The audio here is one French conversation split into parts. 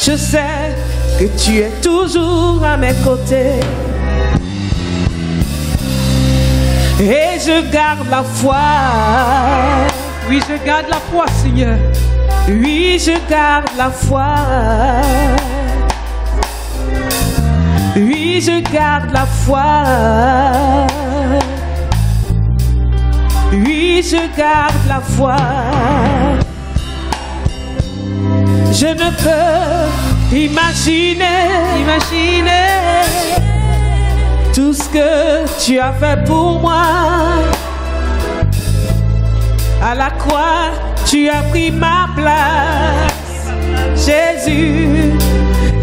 Je sais que tu es toujours à mes côtés. Et je garde la foi. Oui, je garde la foi, Seigneur. Oui, je garde la foi. Oui, je garde la foi. Oui, je garde la foi. Je ne peux imaginer tout ce que tu as fait pour moi. À la croix, tu as pris ma place, Jésus,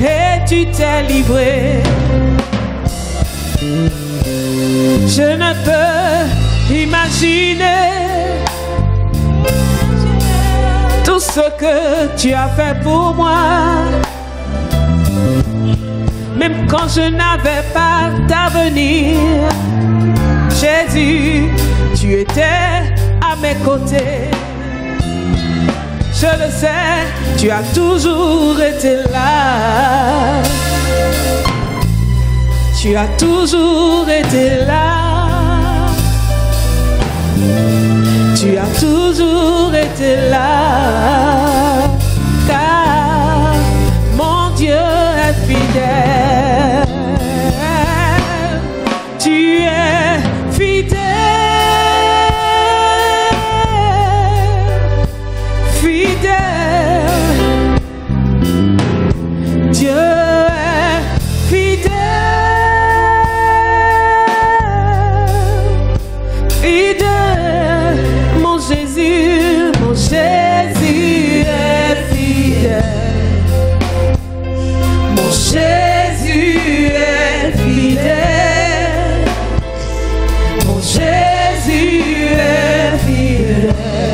et tu t'es livré. Je ne peux imaginer tout ce que tu as fait pour moi. Même quand je n'avais pas d'avenir, Jésus, tu étais à mes côtés. Je le sais, tu as toujours été là. Tu as toujours été là. Tu as toujours été là. Car mon Dieu est fidèle. Tu es fidèle. Fidèle. Dieu est fidèle. Fidèle. Mon Jésus est fidèle. Mon Jésus est fidèle. Mon Jésus est fidèle.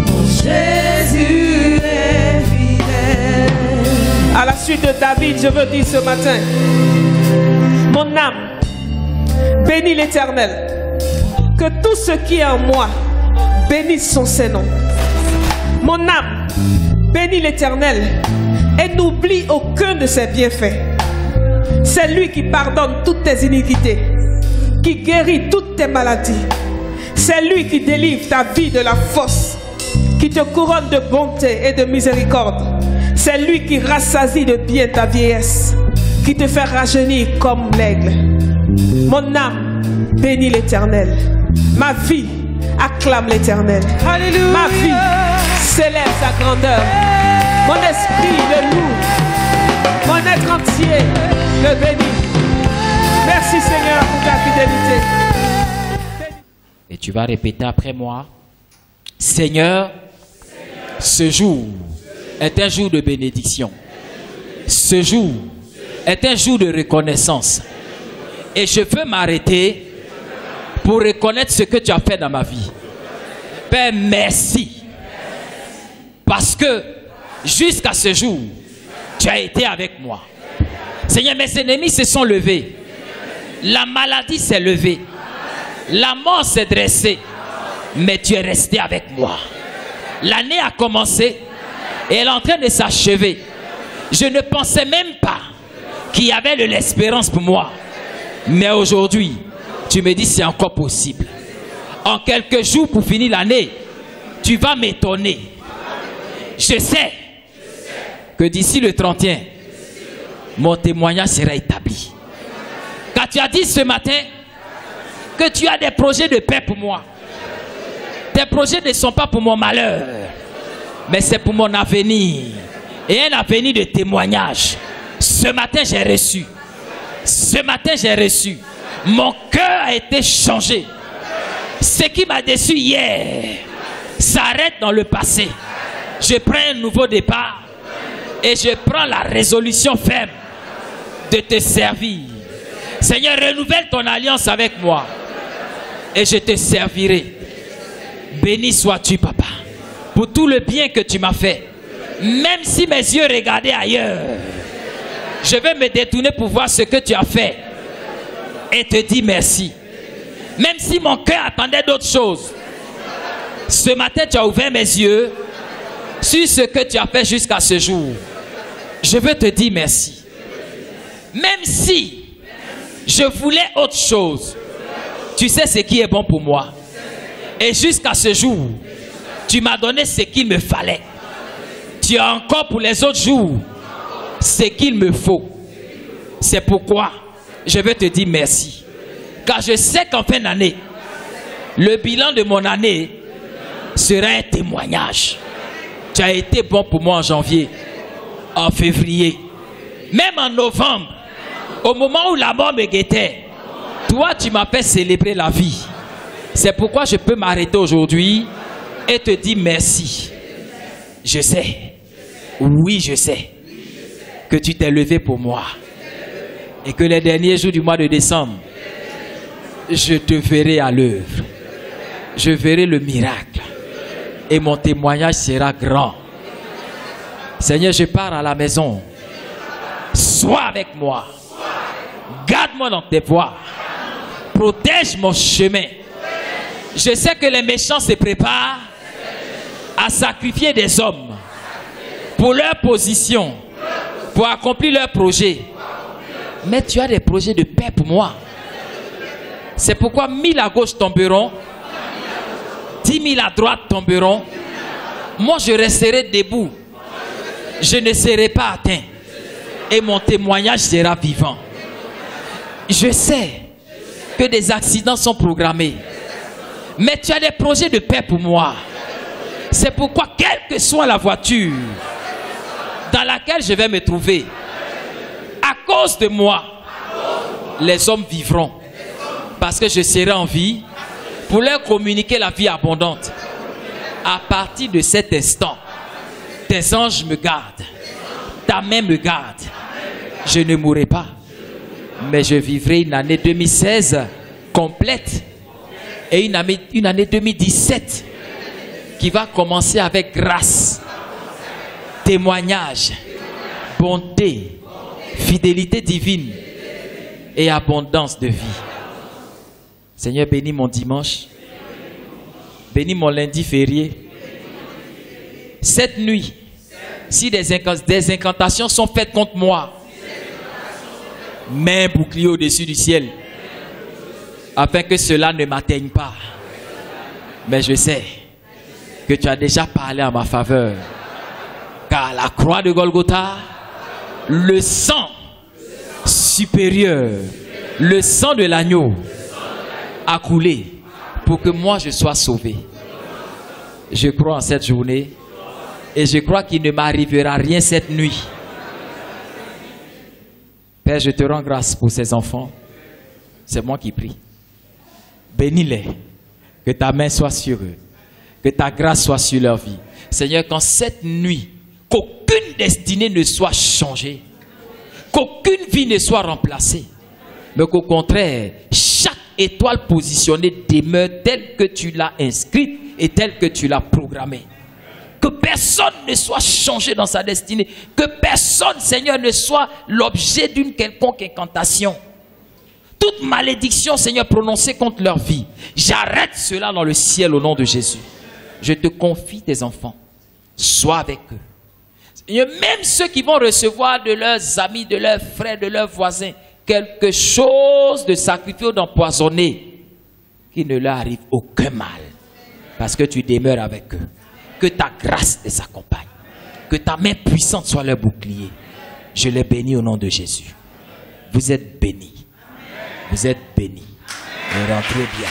Mon Jésus est fidèle. À la suite de David, je veux dire ce matin, mon âme bénit l'Éternel. Que tout ce qui est en moi bénisse son Saint-Nom. Mon âme bénit l'Éternel et n'oublie aucun de ses bienfaits. C'est lui qui pardonne toutes tes iniquités, qui guérit toutes tes maladies. C'est lui qui délivre ta vie de la fosse, qui te couronne de bonté et de miséricorde. C'est lui qui rassasie de bien ta vieillesse, qui te fait rajeunir comme l'aigle. Mon âme bénit l'Éternel. Ma vie acclame l'Éternel. Alléluia. Ma vie célèbre sa grandeur. Mon esprit le loue. Mon être entier le bénit. Merci Seigneur pour ta fidélité. Et tu vas répéter après moi. Seigneur, ce jour est un jour de bénédiction. Ce jour est un jour de reconnaissance. Et je veux m'arrêter pour reconnaître ce que tu as fait dans ma vie. Père, merci. Parce que jusqu'à ce jour, tu as été avec moi. Seigneur, mes ennemis se sont levés. La maladie s'est levée. La mort s'est dressée. Mais tu es resté avec moi. L'année a commencé et elle est en train de s'achever. Je ne pensais même pas qu'il y avait de l'espérance pour moi. Mais aujourd'hui, tu me dis c'est encore possible. En quelques jours pour finir l'année, tu vas m'étonner. Je sais que d'ici le 31, mon témoignage sera établi. Car tu as dit ce matin que tu as des projets de paix pour moi. Tes projets ne sont pas pour mon malheur, mais c'est pour mon avenir. Et un avenir de témoignage. Ce matin, j'ai reçu. Ce matin, j'ai reçu. Mon cœur a été changé. Ce qui m'a déçu hier s'arrête dans le passé. Je prends un nouveau départ et je prends la résolution ferme de te servir. Seigneur, renouvelle ton alliance avec moi et je te servirai. Béni sois-tu, Papa, pour tout le bien que tu m'as fait. Même si mes yeux regardaient ailleurs, je vais me détourner pour voir ce que tu as fait et te dire merci. Même si mon cœur attendait d'autres choses, ce matin tu as ouvert mes yeux sur ce que tu as fait jusqu'à ce jour. Je veux te dire merci. Même si je voulais autre chose, tu sais ce qui est bon pour moi. Et jusqu'à ce jour, tu m'as donné ce qu'il me fallait. Tu as encore pour les autres jours ce qu'il me faut. C'est pourquoi je veux te dire merci. Car je sais qu'en fin d'année, le bilan de mon année sera un témoignage. Tu as été bon pour moi en janvier, en février, même en novembre, au moment où la mort me guettait. Toi, tu m'as fait célébrer la vie. C'est pourquoi je peux m'arrêter aujourd'hui et te dire merci. Je sais, oui je sais, que tu t'es levé pour moi. Et que les derniers jours du mois de décembre, je te verrai à l'œuvre. Je verrai le miracle. Et mon témoignage sera grand. Seigneur, je pars à la maison. Sois avec moi. Garde-moi dans tes voies. Protège mon chemin. Je sais que les méchants se préparent à sacrifier des hommes pour leur position, pour accomplir leurs projets. Mais tu as des projets de paix pour moi. C'est pourquoi 1000 à gauche tomberont, 10 000 à droite tomberont. Moi, je resterai debout. Je ne serai pas atteint. Et mon témoignage sera vivant. Je sais que des accidents sont programmés. Mais tu as des projets de paix pour moi. C'est pourquoi, quelle que soit la voiture dans laquelle je vais me trouver, à cause de moi, les hommes vivront. Parce que je serai en vie pour leur communiquer la vie abondante. À partir de cet instant, tes anges me gardent. Ta main me garde. Je ne mourrai pas. Mais je vivrai une année 2016 complète. Et une année 2017 qui va commencer avec grâce, témoignage, bonté, fidélité divine et abondance de vie. Seigneur, bénis mon dimanche, bénis mon lundi férié. Cette nuit, si des incantations sont faites contre moi, mets un bouclier au-dessus du ciel, afin que cela ne m'atteigne pas. Mais je sais que tu as déjà parlé en ma faveur. Car à la croix de Golgotha, le sang supérieur, le sang de l'agneau a coulé pour que moi je sois sauvé. Je crois en cette journée et je crois qu'il ne m'arrivera rien cette nuit. Père, je te rends grâce pour ces enfants. C'est moi qui prie. Bénis-les, que ta main soit sur eux, que ta grâce soit sur leur vie. Seigneur, qu'en cette nuit, qu'aucune destinée ne soit changée, qu'aucune vie ne soit remplacée, mais qu'au contraire, chaque étoile positionnée demeure telle que tu l'as inscrite et telle que tu l'as programmée. Que personne ne soit changé dans sa destinée, que personne, Seigneur, ne soit l'objet d'une quelconque incantation. Toute malédiction, Seigneur, prononcée contre leur vie, j'arrête cela dans le ciel au nom de Jésus. Je te confie tes enfants. Sois avec eux. Seigneur, même ceux qui vont recevoir de leurs amis, de leurs frères, de leurs voisins, quelque chose de sacrifié ou d'empoisonné, qu'il ne leur arrive aucun mal. Parce que tu demeures avec eux. Que ta grâce les accompagne. Que ta main puissante soit leur bouclier. Je les bénis au nom de Jésus. Vous êtes bénis. Vous êtes bénis. Et rentrez bien.